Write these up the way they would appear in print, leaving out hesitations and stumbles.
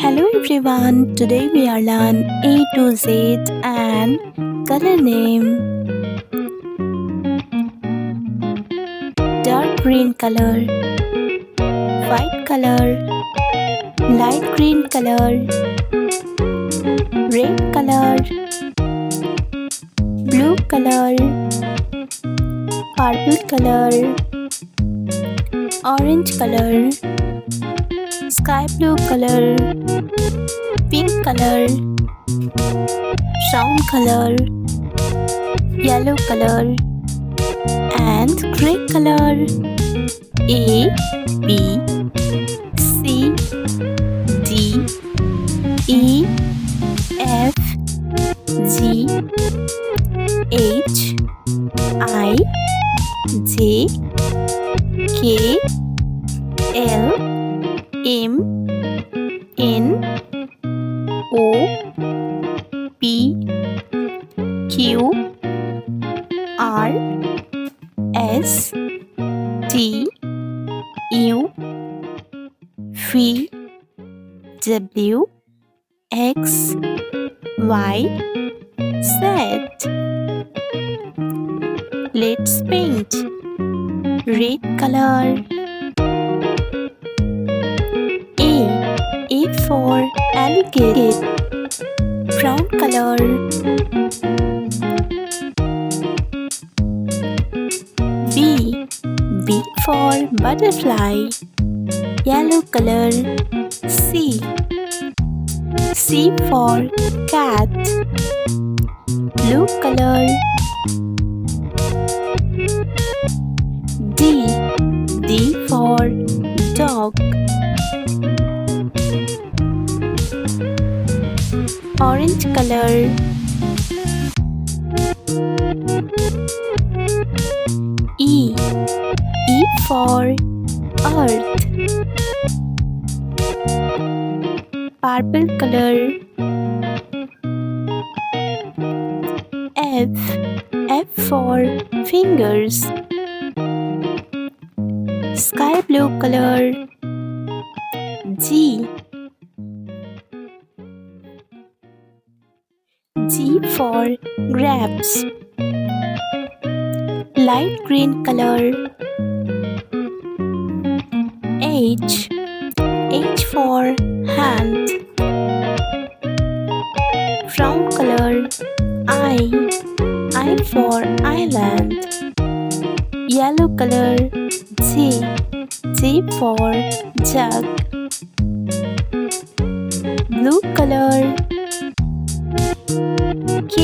Hello everyone, today we are learn A to Z and color name. Dark green color, white color, light green color, red color, blue color, purple color, orange color, sky blue color, pink color, brown color, yellow color, and gray color. A, B, C, D, E, F, G, H, I, J, K, L, M, N, O, P, Q, R, S, T, U, V, W, X, Y, Z. Let's paint. Red color. A for alligator. Brown color. B for butterfly. Yellow color. C for cat. Blue color. D for dog. Orange color. E for earth. Purple color. F for fingers. Sky blue color. G for grapes. Light green color. H for hand. Brown color. I for island. Yellow color. J for jug. Blue color. K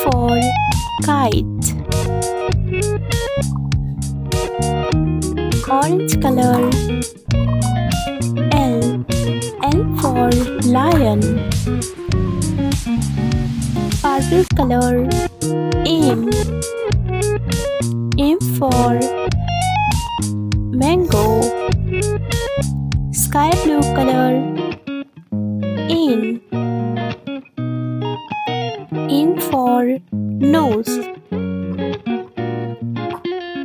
for kite. Orange color. L for lion. Purple color. M for mango. Sky blue color. N for nose.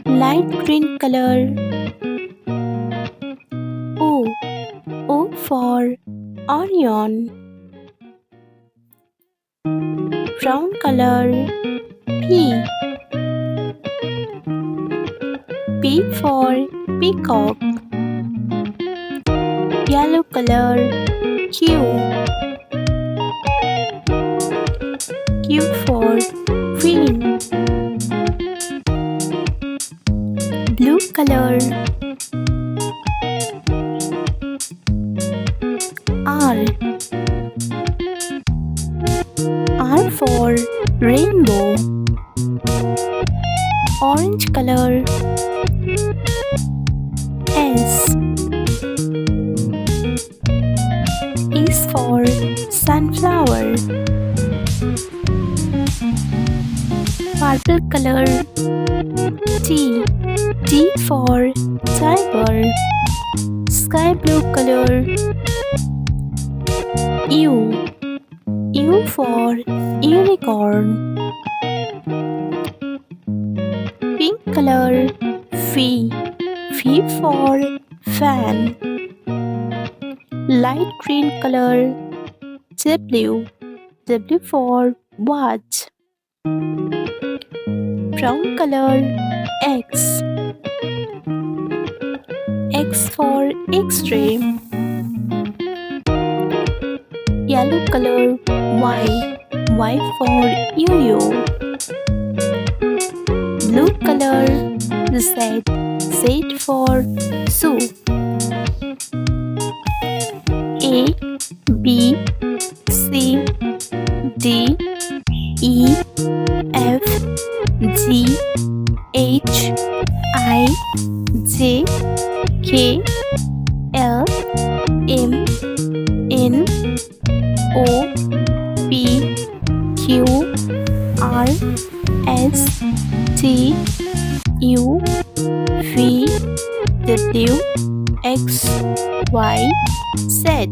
Light green color. O for onion. Brown color. P for peacock. Yellow color. Q for queen. Blue color. R for rainbow. Orange color. S for sunflower. Purple color. T for tiger. Sky blue color. U for unicorn. Pink color. V for fan. Light green color W. W for watch. Brown color X. X for X-ray. Yellow color Y. Y for yo-yo. Blue color Z. Z for zoo. A, B, C, D, E, F, G, H, I, J, K, L, M, N, O, P, Q, R, S, T, U, V, W, X, Y, Z.